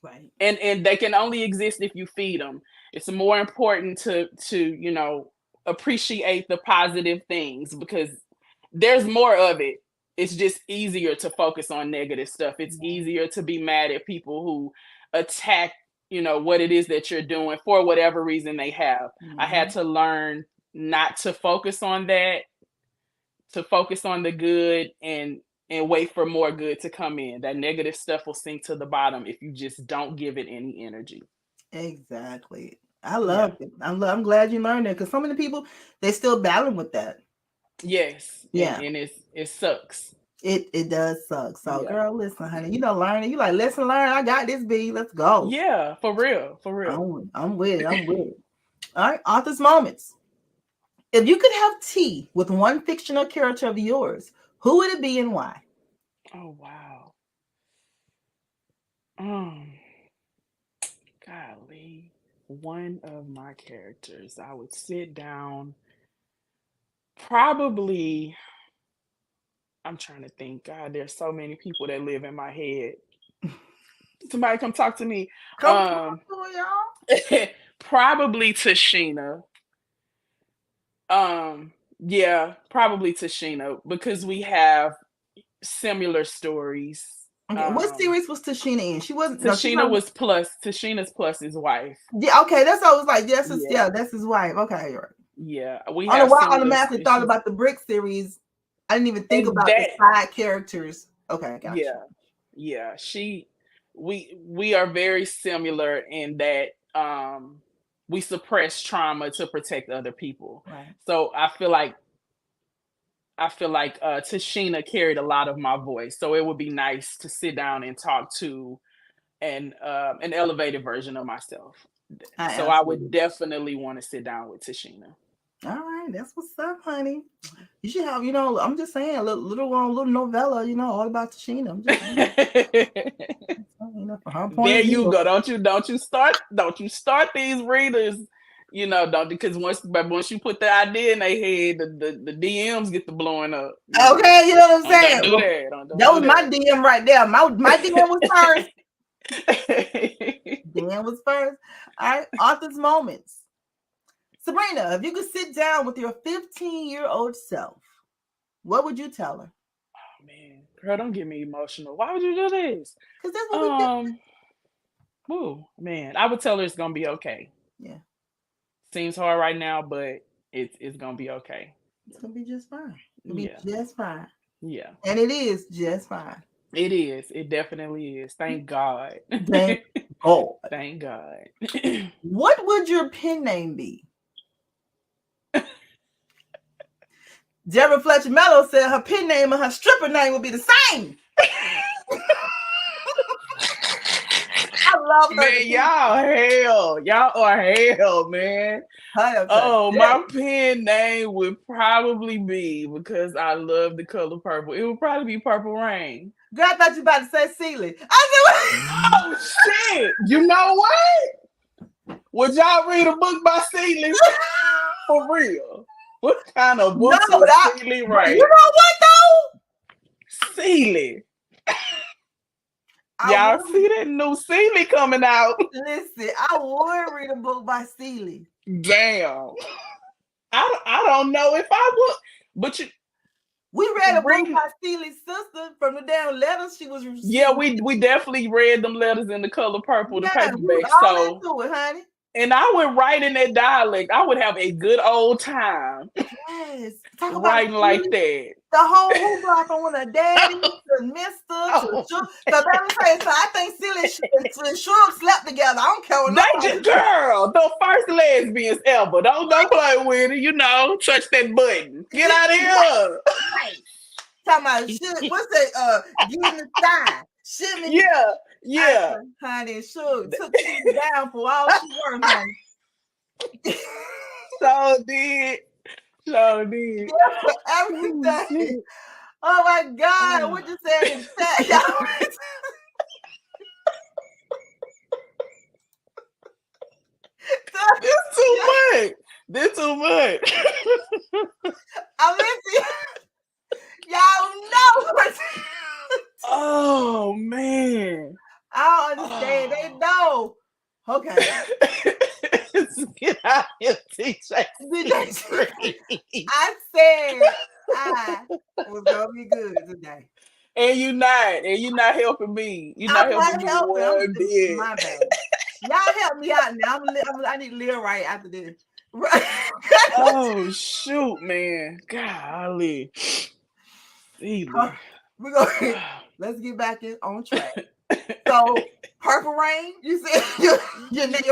Right. And they can only exist if you feed them. It's more important to appreciate the positive things because there's more of it. It's just easier to focus on negative stuff. It's easier to be mad at people who attack what it is that you're doing for whatever reason they have. I had to learn not to focus on that, to focus on the good and wait for more good to come in. That negative stuff will sink to the bottom if you just don't give it any energy. Exactly. I love it. I'm glad you learned it because so many people they still battling with that. Yes. Yeah. And it sucks. It does suck. So girl, listen, honey, learning. You like lesson learned. I got this, B. Let's go. Yeah, for real. I'm with it. I'm with it. All right, author's moments. If you could have tea with one fictional character of yours, who would it be and why? Oh wow. Golly. One of my characters, I would sit down. Probably, I'm trying to think. God, there's so many people that live in my head. Somebody come talk to me. Come on, y'all. Probably Tashina. Yeah, probably Tashina because we have similar stories. Okay, what series was Tashina in? She wasn't. Tashina's plus his wife. Yeah, okay, that's what I was like. That's his wife. Okay, right. Yeah, we have. I don't know why I automatically thought about the Brick series. I didn't even think about the side characters. Okay, gotcha. Yeah. We are very similar in that we suppress trauma to protect other people. Right. So I feel like Tashina carried a lot of my voice. So it would be nice to sit down and talk to an elevated version of myself. I would definitely want to sit down with Tashina. All right, that's what's up, honey. You should have, I'm just saying, a little novella, all about Tashina. I'm just from her point there you go. Don't you start these readers, because once you put the idea in their head, the DMs get to blowing up. Okay, you know what I'm saying? Don't do that. That was my DM right there. My DM was first. DM was first. All right, author's moments. Sabrina, if you could sit down with your 15-year-old self, what would you tell her? Oh man, girl, don't get me emotional. Why would you do this? Because that's what we did. Oh man, I would tell her it's gonna be okay. Yeah. Seems hard right now, but it's gonna be okay. It's gonna be just fine. It'll be just fine. Yeah. And it is just fine. It is. It definitely is. Thank God. Thank God. Thank God. What would your pen name be? Deborah Fletcher Mello said her pen name and her stripper name would be the same. I love her. Man, y'all are hell, man. My pen name would probably be, because I love the color purple, it would probably be Purple Rain. Girl, I thought you were about to say Celie. I said, oh shit! You know what? Would y'all read a book by Celie? For real? What kind of books would Celie write? You know what though? Celie. Y'all would see that new Sealy coming out? listen. I would read a book by Sealy. Damn. I don't know if I would, but We read a book reading. by Sealy's sister from the damn letters she was receiving. Yeah, we definitely read them letters in the color purple, the Yeah, we was paperback. all So, into it, honey. and I would write in that dialect. I would have a good old time Yes. Talk about writing like Sealy. that. The whole hoopla from when a daddy to Mister to Suge. So let me tell you, so I think Sealy and Suge slept together. I don't care what They nobody just, girl, the first lesbians ever. Don't play with it, touch that button. Get out of here. Right. Talking about shit. What's that? Give me the thigh. Shimmy. Yeah. Honey, Suge took she down for all she worth, honey. So did. Yeah, for everything. Oh my God, what you said in chat, y'all? This too much. I'm listening. Y'all know what. Oh man. I don't understand. They know. Okay. Get out here, TJ. I said I was gonna be good today. And you're not helping me. You're not helping me one bit. My bad. Y'all help me out now. I need to live right after this. Oh shoot, man. Golly. We're gonna let's get back on track. So Purple Rain, you said your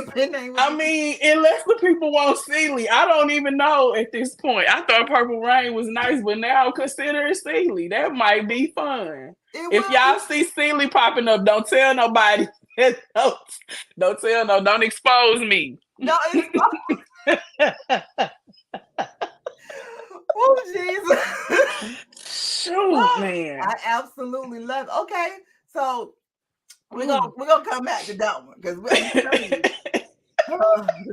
pen name was. I mean, unless the people want Sealy, I don't even know at this point. I thought Purple Rain was nice, but now consider it Sealy. That might be fun. If y'all see Sealy popping up, don't tell nobody. Don't tell no. Don't expose me. No, it's oh Jesus. Shoot, man. I absolutely love it. Okay, so we're gonna come back to that one because the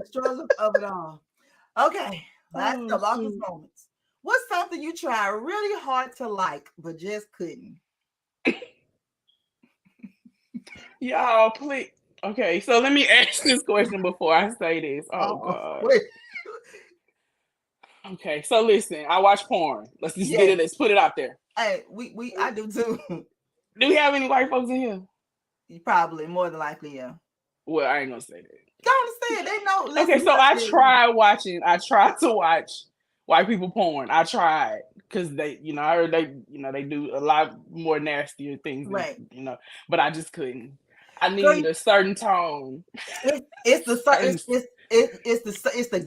struggle of it all. Okay, that's the longest moments. What's something you try really hard to like but just couldn't? Y'all, please. Okay, so let me ask this question before I say this. Oh God. Wait. Okay, so listen, I watch porn. Let's just get it. Let's put it out there. Hey, I do too. Do we have any white folks in here? Probably, more than likely, yeah. Well, I ain't gonna say that. Don't say it. They know. Listen, okay, so I tried to watch white people porn. I tried because they, I heard they do a lot more nastier things, right? But I just couldn't. I need a certain tone. It's the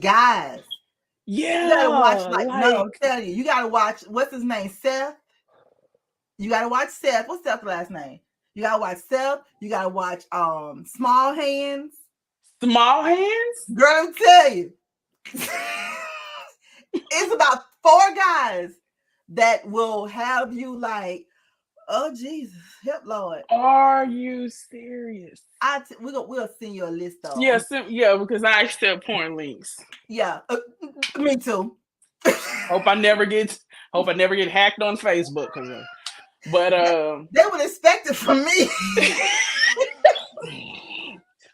guys. Yeah, you gotta watch no, I'm telling you, you gotta watch. What's his name? Seth. You gotta watch Seth. What's Seth's last name? You gotta watch Seth. You gotta watch Small Hands. Small Hands? Girl, I'm telling you. It's about 4 guys that will have you like, oh Jesus, help Lord. Are you serious? We'll send you a list though. Yeah, because I accept porn links. Yeah, me too. Hope I never get hacked on Facebook. But they would expect it from me.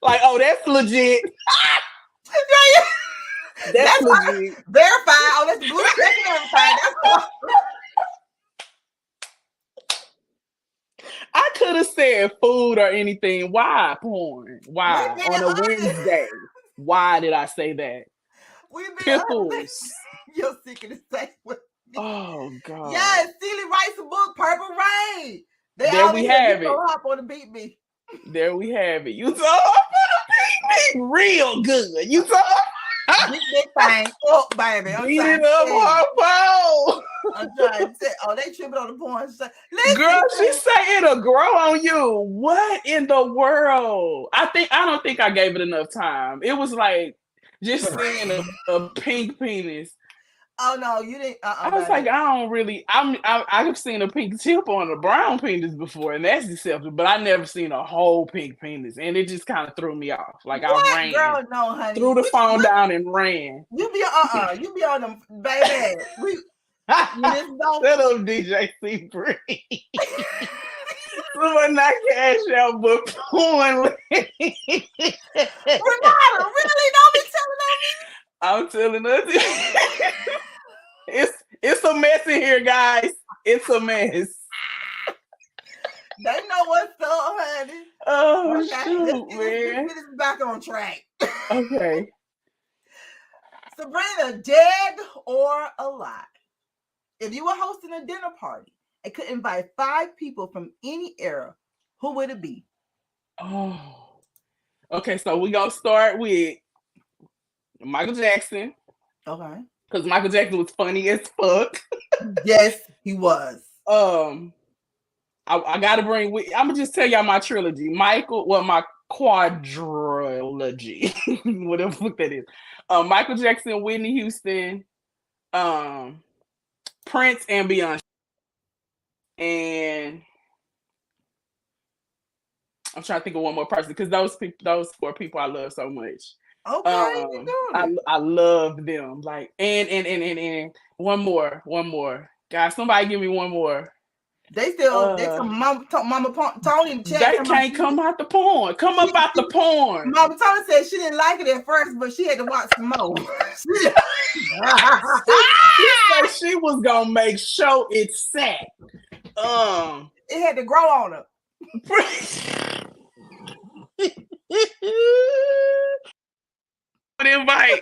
Like, oh, that's legit. That's legit. Verified. Oh, that's the blue check and everything. I could have said food or anything. Why porn? Why on a Wednesday? Why did I say that? Pickles. You're sick of the same with me. Oh God. Yes, Sealy writes a book, Purple Rain. There we have it. Hop on the beat me. There we have it. You saw her beat me real good. You saw her. Big thing up, baby. Beat it up her phone. I'm trying to say, they tripping on the porn. Listen, girl, she say it'll grow on you. What in the world? I don't think I gave it enough time. It was like just seeing a pink penis. Oh no, you didn't. I was like, I don't really. I've seen a pink tip on a brown penis before, and that's acceptable. But I never seen a whole pink penis, and it just kind of threw me off. Like what? I ran, girl, no, honey. Threw the phone down and ran. You be on them, baby. Set up DJ C3. Someone not cash out, but porn. Renata, really? Don't be telling on me. I'm telling us. It's a mess in here, guys. It's a mess. They know what's up, honey. Oh, Okay, shoot, let's man. get this back on track. Okay. Sabrina, dead or alive? If you were hosting a dinner party and could invite 5 people from any era, who would it be? Oh. Okay, so we're going to start with Michael Jackson. Okay. Because Michael Jackson was funny as fuck. Yes, he was. I gotta bring. I'm gonna just tell y'all my trilogy. My quadrilogy, whatever the fuck that is. Michael Jackson, Whitney Houston, Prince, and Beyonce. And I'm trying to think of one more person because those 4 people I love so much. Okay, I love them. Like and one more. Guys, somebody give me one more. They still Mama Tony in the chat. They can't come out the porn. Come up out the porn. Mama Tony said she didn't like it at first, but she had to watch some more. She said she was gonna make sure it sat. It had to grow on her. Invite.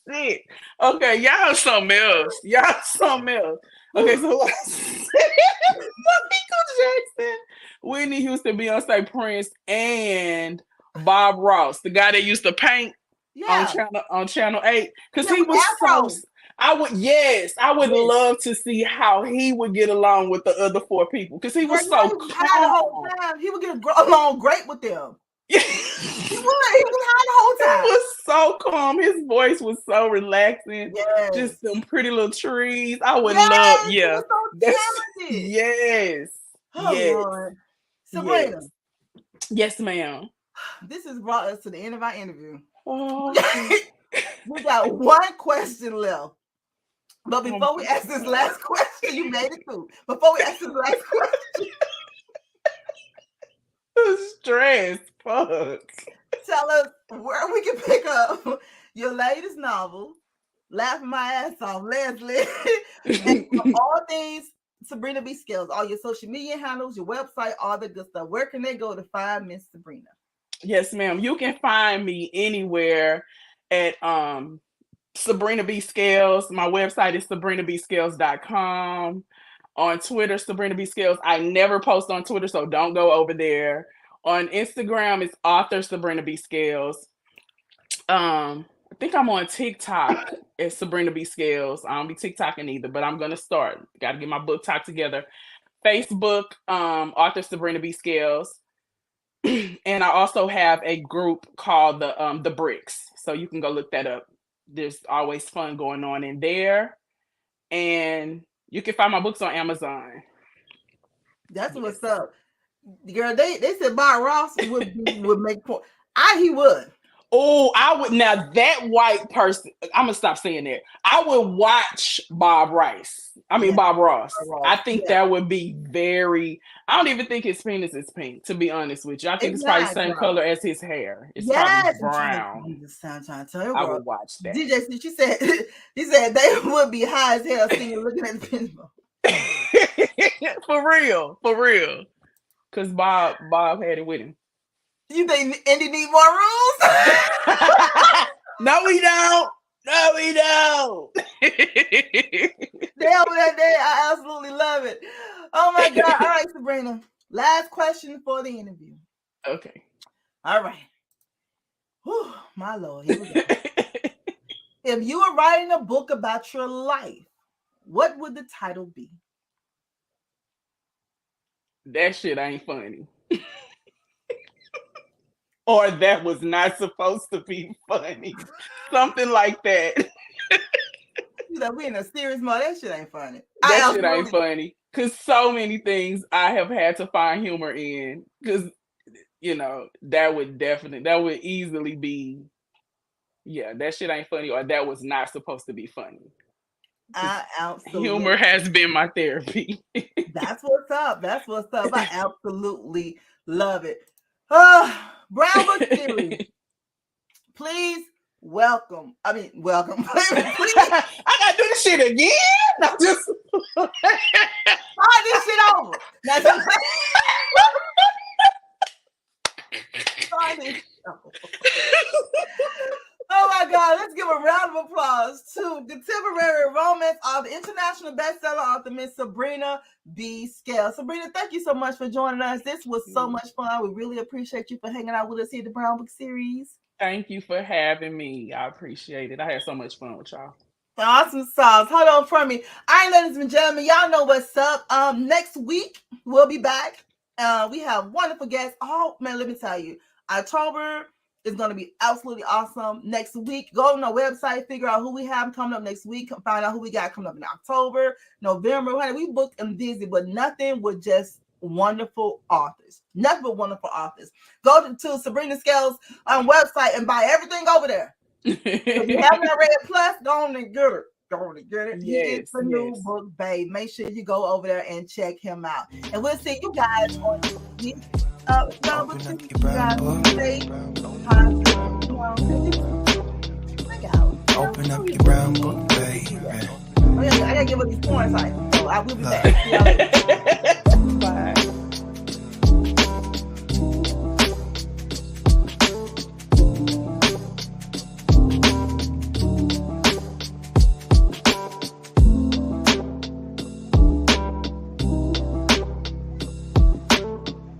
Shit. Okay, y'all something else. Okay, so Michael Jackson, Whitney Houston, Beyonce, Prince, and Bob Ross, the guy that used to paint on Channel 8, because he was so. I would love to see how he would get along with the other 4 people, because he was so calm. The whole time. He would get along great with them. He was high the whole time. He was so calm. His voice was so relaxing. Yes. Just some pretty little trees. I would love. Yeah. So talented. Yes. Oh, yes. Lord. Sabrina. Yes, ma'am. This has brought us to the end of our interview. Oh. We got one question left. But before we ask this last question, you made it through. Before we ask this last question. Stress. Fuck. Tell us where we can pick up your latest novel, Laughing My Ass Off, Leslie, and all things Sabrina B. Scales, all your social media handles, your website, all the good stuff. Where can they go to find Miss Sabrina? Yes, ma'am. You can find me anywhere at Sabrina B. Scales. My website is sabrinabscales.com. On Twitter, Sabrina B. Scales. I never post on Twitter, so don't go over there. On Instagram, it's author Sabrina B. Scales. I think I'm on TikTok at Sabrina B. Scales. I don't be TikToking either, but I'm gonna start. Got to get my book talk together. Facebook, author Sabrina B. Scales. And I also have a group called the Bricks, so you can go look that up. There's always fun going on in there, and you can find my books on Amazon. That's what's up, girl. They said Bob Ross would make point. He would. Oh, I would. Now that white person, I'm gonna stop saying that. I would watch Bob Ross. I think that would be very. I don't even think his penis is pink, to be honest with you. I think it's probably the same color as his hair. It's probably brown. I would watch that. DJ, she said, he said they would be high as hell seeing looking at the penis. For real. Because Bob had it with him. You think Indy need more rules? No, we don't. I absolutely love it. Oh my God. All right, Sabrina. Last question for the interview. Okay. All right. Whew, my Lord. Here we go. If you were writing a book about your life, what would the title be? That shit ain't funny. Or that was not supposed to be funny. Something like that. We in a serious mode. That shit ain't funny. That shit ain't funny. Because so many things I have had to find humor in. Because, that would easily be, that shit ain't funny, or that was not supposed to be funny. Absolutely. Humor has been my therapy. That's what's up. That's what's up. I absolutely love it. Brown Book Series. Please welcome. Please. I gotta do this shit again. Not just start this shit over. Now, start this shit over. Oh my God, let's give a round of applause to contemporary romance author, international bestseller author, Miss Sabrina B. Scales. Sabrina, thank you so much for joining us. This was so much fun. We really appreciate you for hanging out with us here at the Brown Book Series. Thank you for having me. I appreciate it. I had so much fun with y'all. Awesome sauce. Hold on for me. All right, ladies and gentlemen, y'all know what's up. Next week, we'll be back. We have wonderful guests. Oh, man, let me tell you. October is going to be absolutely awesome. Next week, go on our website, figure out who we have coming up next week, find out who we got coming up in October, November. We booked and busy, but nothing with just wonderful authors. Nothing but wonderful authors. Go to Sabrina Scales website and buy everything over there. If you haven't already plus, go on and get it. Go on and get it. It's a new book, babe. Make sure you go over there and check him out. And we'll see you guys on the week. Open up your brown book. Open up your brown book, baby. I gotta give up these points. So I will be back. See y'all later.